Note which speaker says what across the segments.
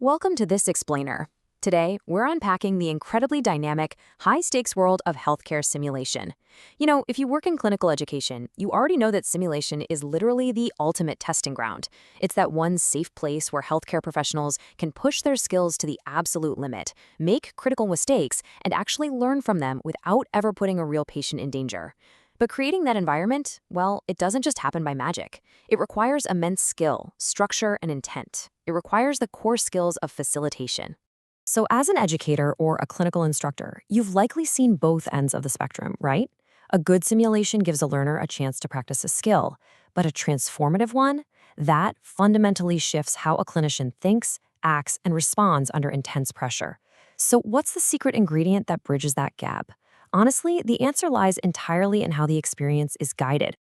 Speaker 1: Welcome to this explainer. Today, we're unpacking the incredibly dynamic, high-stakes world of healthcare simulation. If you work in clinical education, you already know that simulation is literally the ultimate testing ground. It's that one safe place where healthcare professionals can push their skills to the absolute limit, make critical mistakes, and actually learn from them without ever putting a real patient in danger. But creating that environment, well, it doesn't just happen by magic. It requires immense skill, structure, and intent. It requires the core skills of facilitation. So as an educator or a clinical instructor, you've likely seen both ends of the spectrum, right? A good simulation gives a learner a chance to practice a skill, but a transformative one, that fundamentally shifts how a clinician thinks, acts, and responds under intense pressure. So what's the secret ingredient that bridges that gap? Honestly, the answer lies entirely in how the experience is guided.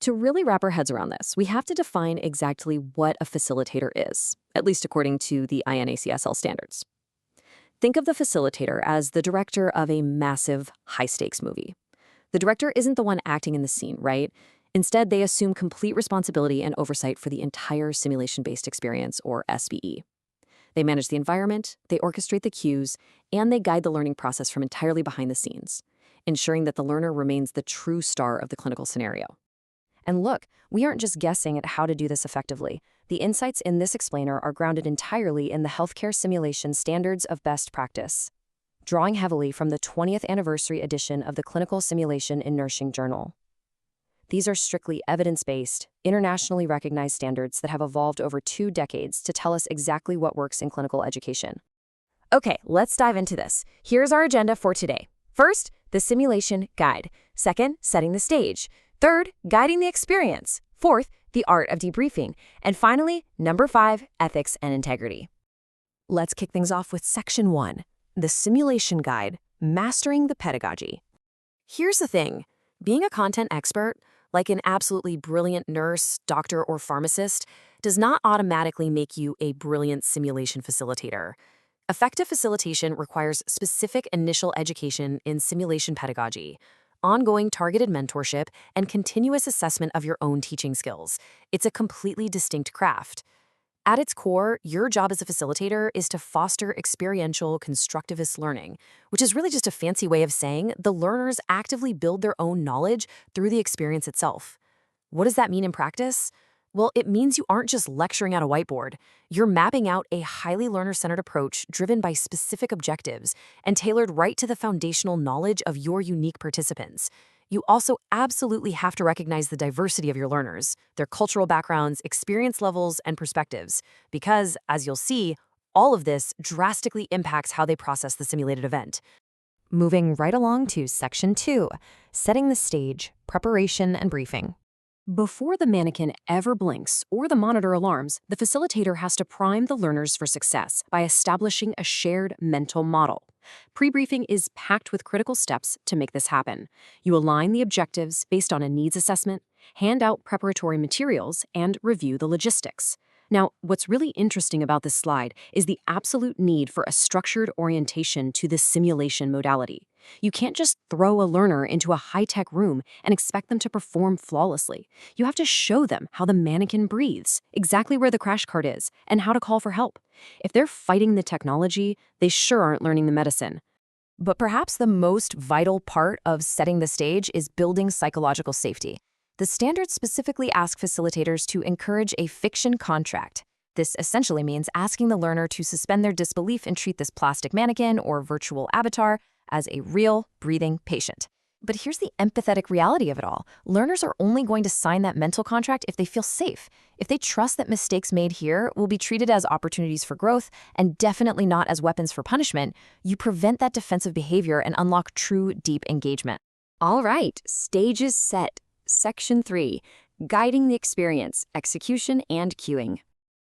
Speaker 1: To really wrap our heads around this, we have to define exactly what a facilitator is, at least according to the INACSL standards. Think of the facilitator as the director of a massive, high-stakes movie. The director isn't the one acting in the scene, right? Instead, they assume complete responsibility and oversight for the entire simulation-based experience, or SBE. They manage the environment, they orchestrate the cues, and they guide the learning process from entirely behind the scenes, ensuring that the learner remains the true star of the clinical scenario. And look, we aren't just guessing at how to do this effectively. The insights in this explainer are grounded entirely in the healthcare simulation standards of best practice, drawing heavily from the 20th anniversary edition of the Clinical Simulation in Nursing Journal. These are strictly evidence-based, internationally recognized standards that have evolved over 2 decades to tell us exactly what works in clinical education. Okay, let's dive into this. Here's our agenda for today. First, the simulation guide. Second, setting the stage. Third, guiding the experience. Fourth, the art of debriefing. And finally, number 5, ethics and integrity. Let's kick things off with Section 1, the simulation guide, mastering the pedagogy. Here's the thing. Being a content expert, like an absolutely brilliant nurse, doctor, or pharmacist, does not automatically make you a brilliant simulation facilitator. Effective facilitation requires specific initial education in simulation pedagogy, ongoing targeted mentorship, and continuous assessment of your own teaching skills. It's a completely distinct craft. At its core, your job as a facilitator is to foster experiential constructivist learning, which is really just a fancy way of saying the learners actively build their own knowledge through the experience itself. What does that mean in practice? Well, it means you aren't just lecturing at a whiteboard. You're mapping out a highly learner-centered approach driven by specific objectives and tailored right to the foundational knowledge of your unique participants. You also absolutely have to recognize the diversity of your learners, their cultural backgrounds, experience levels, and perspectives, because, as you'll see, all of this drastically impacts how they process the simulated event. Moving right along to Section 2, setting the stage, preparation, and briefing. Before the mannequin ever blinks or the monitor alarms, the facilitator has to prime the learners for success by establishing a shared mental model. Pre-briefing is packed with critical steps to make this happen. You align the objectives based on a needs assessment, hand out preparatory materials, and review the logistics. Now, what's really interesting about this slide is the absolute need for a structured orientation to this simulation modality. You can't just throw a learner into a high-tech room and expect them to perform flawlessly. You have to show them how the mannequin breathes, exactly where the crash cart is, and how to call for help. If they're fighting the technology, they sure aren't learning the medicine. But perhaps the most vital part of setting the stage is building psychological safety. The standards specifically ask facilitators to encourage a fiction contract. This essentially means asking the learner to suspend their disbelief and treat this plastic mannequin or virtual avatar as a real, breathing patient. But here's the empathetic reality of it all. Learners are only going to sign that mental contract if they feel safe. If they trust that mistakes made here will be treated as opportunities for growth and definitely not as weapons for punishment, you prevent that defensive behavior and unlock true, deep engagement. All right, stage is set. Section 3, guiding the experience, execution, and cueing.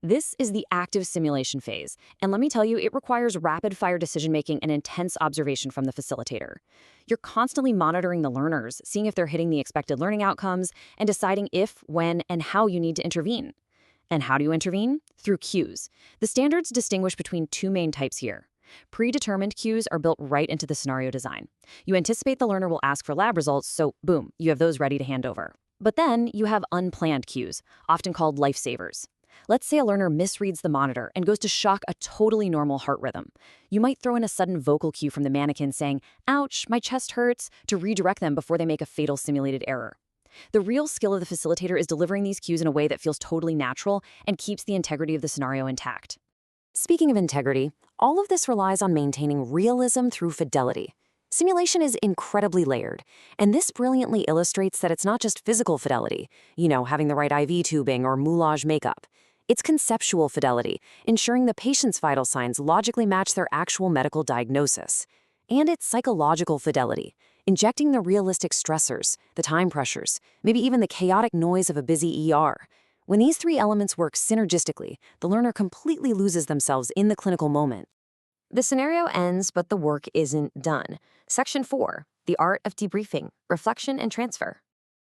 Speaker 1: This is the active simulation phase, and let me tell you, it requires rapid-fire decision-making and intense observation from the facilitator. You're constantly monitoring the learners, seeing if they're hitting the expected learning outcomes, and deciding if, when, and how you need to intervene. And how do you intervene? Through cues. The standards distinguish between 2 main types here. Predetermined cues are built right into the scenario design. You anticipate the learner will ask for lab results, so boom, you have those ready to hand over. But then you have unplanned cues, often called lifesavers.
Speaker 2: Let's say a learner misreads the monitor and goes to shock a totally normal heart rhythm. You might throw in a sudden vocal cue from the mannequin saying, "Ouch, my chest hurts," to redirect them before they make a fatal simulated error. The real skill of the facilitator is delivering these cues in a way that feels totally natural and keeps the integrity of the scenario intact. Speaking of integrity, all of this relies on maintaining realism through fidelity. Simulation is incredibly layered, and this brilliantly illustrates that it's not just physical fidelity, having the right IV tubing or moulage makeup. It's conceptual fidelity, ensuring the patient's vital signs logically match their actual medical diagnosis. And it's psychological fidelity, injecting the realistic stressors, the time pressures, maybe even the chaotic noise of a busy ER. When these three elements work synergistically, the learner completely loses themselves in the clinical moment. The scenario ends, but the work isn't done. Section 4, the art of debriefing, reflection, and transfer.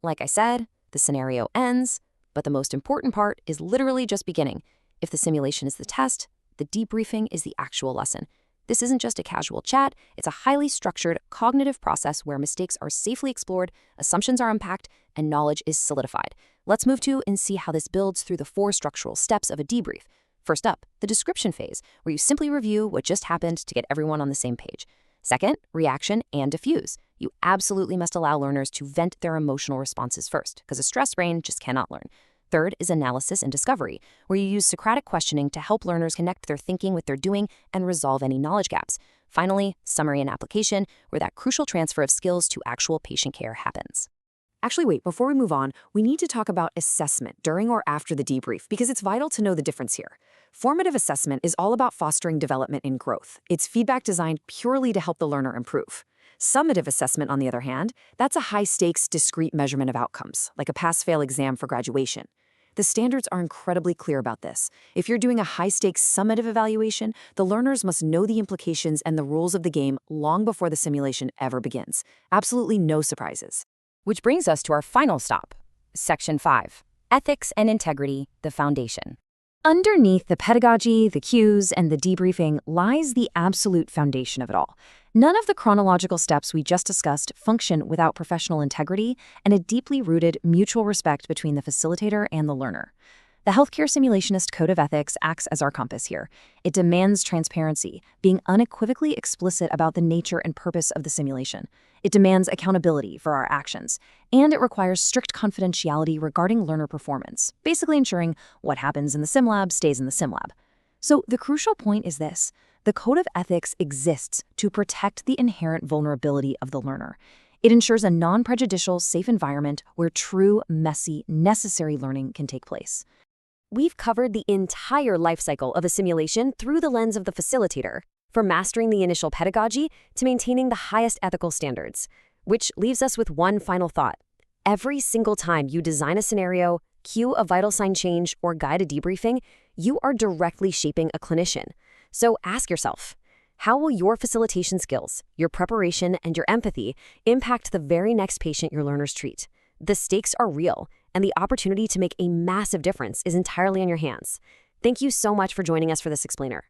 Speaker 2: Like I said, the scenario ends, but the most important part is literally just beginning. If the simulation is the test, the debriefing is the actual lesson. This isn't just a casual chat, it's a highly structured, cognitive process where mistakes are safely explored, assumptions are unpacked, and knowledge is solidified. Let's move to and see how this builds through the 4 structural steps of a debrief. First up, the description phase, where you simply review what just happened to get everyone on the same page. Second, reaction and diffuse. You absolutely must allow learners to vent their emotional responses first, because a stressed brain just cannot learn. Third is analysis and discovery, where you use Socratic questioning to help learners connect their thinking with their doing and resolve any knowledge gaps. Finally, summary and application, where that crucial transfer of skills to actual patient care happens. Actually, wait, before we move on, we need to talk about assessment during or after the debrief, because it's vital to know the difference here. Formative assessment is all about fostering development and growth. It's feedback designed purely to help the learner improve. Summative assessment, on the other hand, that's a high-stakes, discrete measurement of outcomes, like a pass-fail exam for graduation. The standards are incredibly clear about this. If you're doing a high-stakes summative evaluation, the learners must know the implications and the rules of the game long before the simulation ever begins. Absolutely no surprises. Which brings us to our final stop, Section 5, Ethics and Integrity, the Foundation. Underneath the pedagogy, the cues, and the debriefing lies the absolute foundation of it all. None of the chronological steps we just discussed function without professional integrity and a deeply rooted mutual respect between the facilitator and the learner. The Healthcare Simulationist Code of Ethics acts as our compass here. It demands transparency, being unequivocally explicit about the nature and purpose of the simulation. It demands accountability for our actions, and it requires strict confidentiality regarding learner performance, basically ensuring what happens in the sim lab stays in the sim lab. So the crucial point is this: the Code of Ethics exists to protect the inherent vulnerability of the learner. It ensures a non-prejudicial, safe environment where true, messy, necessary learning can take place. We've covered the entire life cycle of a simulation through the lens of the facilitator, from mastering the initial pedagogy to maintaining the highest ethical standards. Which leaves us with one final thought. Every single time you design a scenario, cue a vital sign change, or guide a debriefing, you are directly shaping a clinician. So ask yourself, how will your facilitation skills, your preparation, and your empathy impact the very next patient your learners treat? The stakes are real, and the opportunity to make a massive difference is entirely in your hands. Thank you so much for joining us for this explainer.